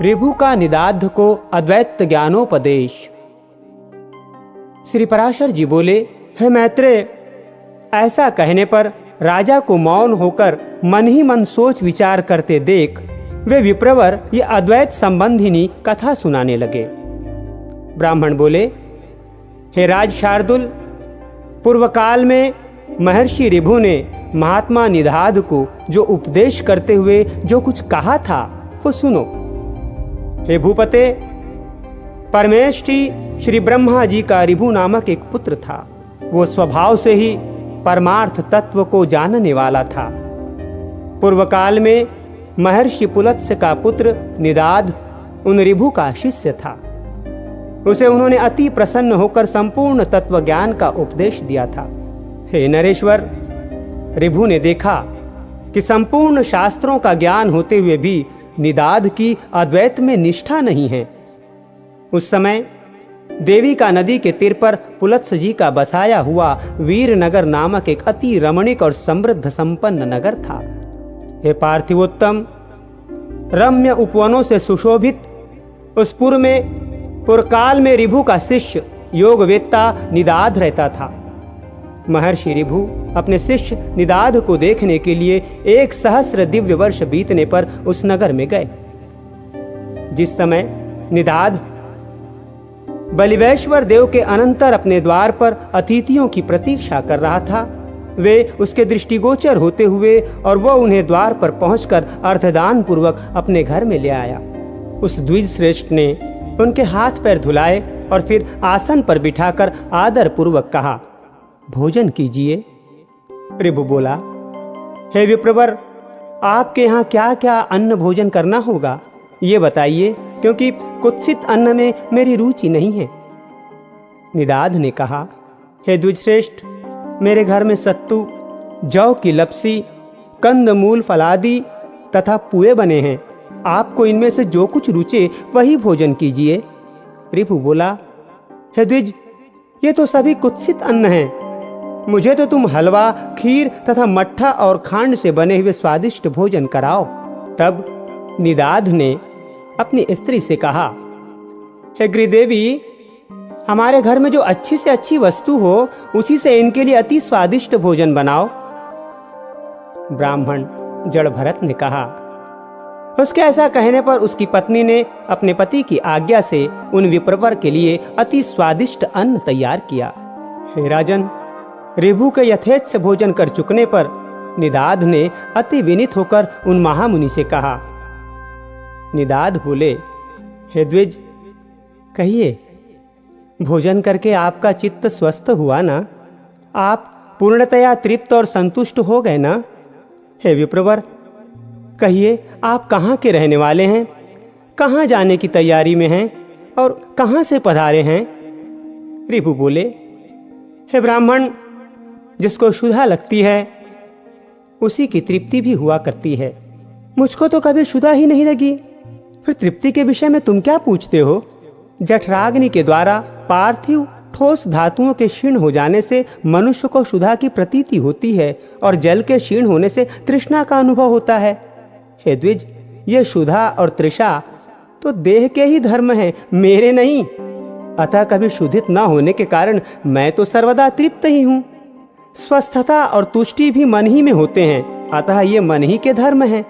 ऋभु का निदाद्ध को अद्वैत ज्ञानोपदेश। श्री पराशर जी बोले, हे मैत्रेय, ऐसा कहने पर राजा को मौन होकर मन ही मन सोच विचार करते देख वे विप्रवर ये अद्वैत संबंधिनी कथा सुनाने लगे। ब्राह्मण बोले, हे राज शार्दुल, पूर्व काल में महर्षि ऋभु ने महात्मा निदाद्ध को जो उपदेश करते हुए जो कुछ कहा था वो सुनो। हे भूपते, परमेष्ठी श्री ब्रह्मा जी का ऋभु नामक एक पुत्र था। वो स्वभाव से ही परमार्थ तत्व को जानने वाला था। पूर्व काल में महर्षि पुलत्स्य का पुत्र निदाद्ध उन ऋभु का शिष्य था। उसे उन्होंने अति प्रसन्न होकर संपूर्ण तत्व ज्ञान का उपदेश दिया था। हे नरेश्वर, ऋभु ने देखा कि संपूर्ण शास्त्रों का ज्ञान होते हुए भी निदाद्ध की अद्वैत में निष्ठा नहीं है। उस समय देवी का नदी के तीर पर पुलत्स्य जी का बसाया हुआ वीरनगर नामक एक अति रमणीक और समृद्ध संपन्न नगर था। हे पार्थिवोत्तम, रम्य उपवनों से सुशोभित उस पुर में पुरकाल में ऋभु का शिष्य योगवेत्ता निदाद्ध रहता था। महर्षि ऋभु अपने शिष्य निदाद्ध को देखने के लिए 1,000 दिव्य वर्ष बीतने पर उस नगर में गए। जिस समय निदाद्ध बलिवेश्वर देव के अनंतर अपने द्वार पर अतिथियों की प्रतीक्षा कर रहा था, वे उसके दृष्टिगोचर होते हुए और वह उन्हें द्वार पर पहुंचकर अर्धदान पूर्वक अपने घर में ले आया। उस द्विज श्रेष्ठ ने उनके हाथ पैर धुलाए और फिर आसन पर बिठाकर आदर पूर्वक कहा, भोजन कीजिए। ऋभु बोला, हे विप्रवर, आपके यहाँ क्या क्या अन्न भोजन करना होगा ये बताइए, क्योंकि कुत्सित अन्न में मेरी रुचि नहीं है। निदाद्ध ने कहा, हे द्विजश्रेष्ठ, मेरे घर में सत्तू, जौ की लपसी, कंदमूल फलादि तथा पुए बने हैं। आपको इनमें से जो कुछ रुचे वही भोजन कीजिए। ऋभु बोला, हे द्विज, ये तो सभी कुत्सित अन्न हैं। मुझे तो तुम हलवा, खीर तथा मट्ठा और खांड से बने हुए स्वादिष्ट भोजन कराओ। तब निदाद्ध ने अपनी स्त्री से कहा, हे गृहदेवी, हमारे घर में जो अच्छी से अच्छी वस्तु हो उसी से इनके लिए अति स्वादिष्ट भोजन बनाओ। ब्राह्मण जड़ भरत ने कहा। उसके ऐसा कहने पर उसकी पत्नी ने अपने पति की आज्ञा से उन विप्रवर के लिए अति स्वादिष्ट अन्न तैयार किया। हे राजन, ऋभु के यथेच्छ भोजन कर चुकने पर निदाद्ध ने अति विनीत होकर उन महामुनि से कहा। निदाद्ध बोले, हे द्विज, कहिए, भोजन करके आपका चित्त स्वस्थ हुआ ना? आप पूर्णतया तृप्त और संतुष्ट हो गए ना? हे विप्रवर, कहिए, आप कहाँ के रहने वाले हैं? कहाँ जाने की तैयारी में हैं और कहाँ से पधारे हैं? ऋभु बोले, हे ब्राह्मण, जिसको क्षुधा लगती है उसी की तृप्ति भी हुआ करती है। मुझको तो कभी क्षुधा ही नहीं लगी, फिर तृप्ति के विषय में तुम क्या पूछते हो? जठराग्नि के द्वारा पार्थिव ठोस धातुओं के क्षीण हो जाने से मनुष्य को क्षुधा की प्रतीति होती है और जल के क्षीण होने से तृष्णा का अनुभव होता है। हे द्विज, ये क्षुधा और तृषा तो देह के ही धर्म हैं, मेरे नहीं। अतः कभी शुद्धित न होने के कारण मैं तो सर्वदा तृप्त ही हूँ। स्वस्थता और तुष्टि भी मन ही में होते हैं, अतः ये मन ही के धर्म हैं।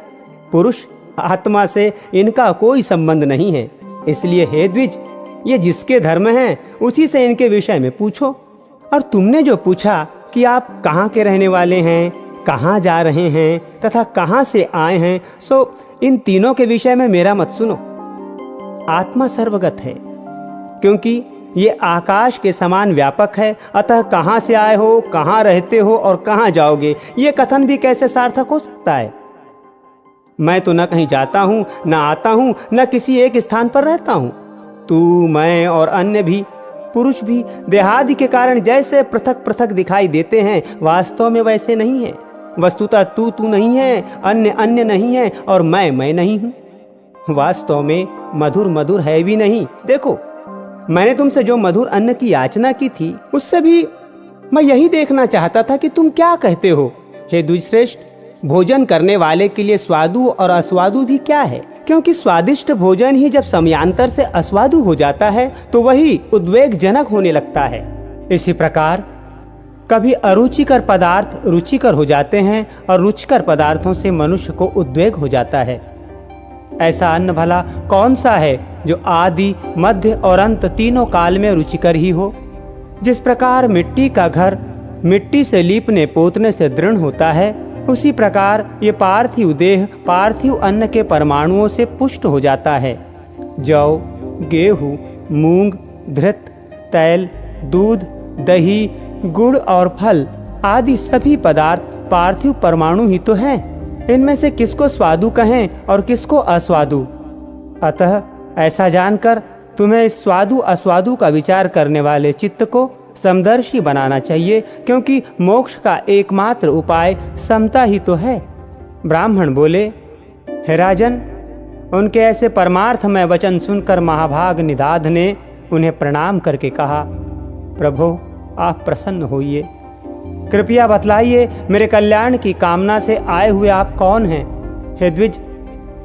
पुरुष आत्मा से इनका कोई संबंध नहीं है। इसलिए हे द्विज, ये जिसके धर्म हैं उसी से इनके विषय में पूछो। और तुमने जो पूछा कि आप कहाँ के रहने वाले हैं, कहाँ जा रहे हैं तथा कहाँ से आए हैं, सो इन तीनों के विषय में मेरा मत सुनो। आत्मा सर्वगत है, क्योंकि ये आकाश के समान व्यापक है। अतः कहाँ से आए हो, कहाँ रहते हो और कहाँ जाओगे, ये कथन भी कैसे सार्थक हो सकता है? मैं तो न कहीं जाता हूँ, न आता हूँ, न किसी एक स्थान पर रहता हूँ। तू, मैं और अन्य भी पुरुष भी देहादि के कारण जैसे पृथक पृथक दिखाई देते हैं, वास्तव में वैसे नहीं है। वस्तुतः तू तू नहीं है, अन्य अन्य नहीं है और मैं नहीं हूँ। वास्तव में मधुर मधुर है भी नहीं। देखो, मैंने तुमसे जो मधुर अन्न की याचना की थी, उससे भी मैं यही देखना चाहता था कि तुम क्या कहते हो। हे द्विजश्रेष्ठ, भोजन करने वाले के लिए स्वादु और अस्वादु भी क्या है? क्योंकि स्वादिष्ट भोजन ही जब समयांतर से अस्वादु हो जाता है तो वही उद्वेगजनक होने लगता है। इसी प्रकार कभी अरुचिकर पदार्थ रुचिकर हो जाते हैं और रुचिकर पदार्थों से मनुष्य को उद्वेग हो जाता है। ऐसा अन्न भला कौन सा है जो आदि, मध्य और अंत तीनों काल में रुचिकर ही हो। जिस प्रकार मिट्टी का घर मिट्टी से लीपने पोतने से दृढ़ होता है, उसी प्रकार ये पार्थिव देह पार्थिव अन्न के परमाणुओं से पुष्ट हो जाता है। जौ, गेहूं, मूंग, धृत, तैल, दूध, दही, गुड़ और फल आदि सभी पदार्थ पार्थिव परमाणु ही तो हैं। इनमें से किसको स्वादु कहें और किसको अस्वादु। अतः ऐसा जानकर तुम्हें इस स्वादु अस्वादु का विचार करने वाले चित्त को समदर्शी बनाना चाहिए, क्योंकि मोक्ष का एकमात्र उपाय समता ही तो है। ब्राह्मण बोले, हे राजन, उनके ऐसे परमार्थमय वचन सुनकर महाभाग निदाध ने उन्हें प्रणाम करके कहा, प्रभु आप प्रसन्न होइए, कृपया बतलाइए मेरे कल्याण की कामना से आए हुए आप कौन हैं। हे द्विज,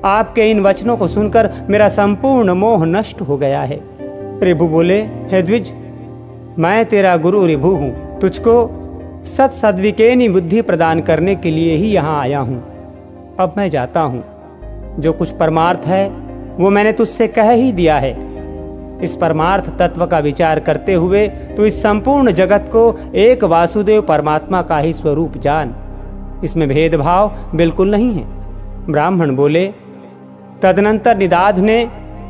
आपके इन वचनों को सुनकर मेरा संपूर्ण मोह नष्ट हो गया है। ऋभु बोले, हे द्विज, मैं तेरा गुरु ऋभु हूँ, तुझको सद्विकेनी बुद्धि प्रदान करने के लिए ही यहाँ आया हूँ। अब मैं जाता हूँ। जो कुछ परमार्थ है वो मैंने तुझसे कह ही दिया है। इस परमार्थ तत्व का विचार करते हुए तो इस संपूर्ण जगत को एक वासुदेव परमात्मा का ही स्वरूप जान। इसमें भेदभाव बिल्कुल नहीं है। ब्राह्मण बोले, तदनंतर निदाध ने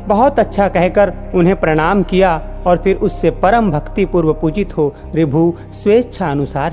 बहुत अच्छा कहकर उन्हें प्रणाम किया और फिर उससे परम भक्ति पूर्व पूजित हो ऋभु स्वेच्छा अनुसार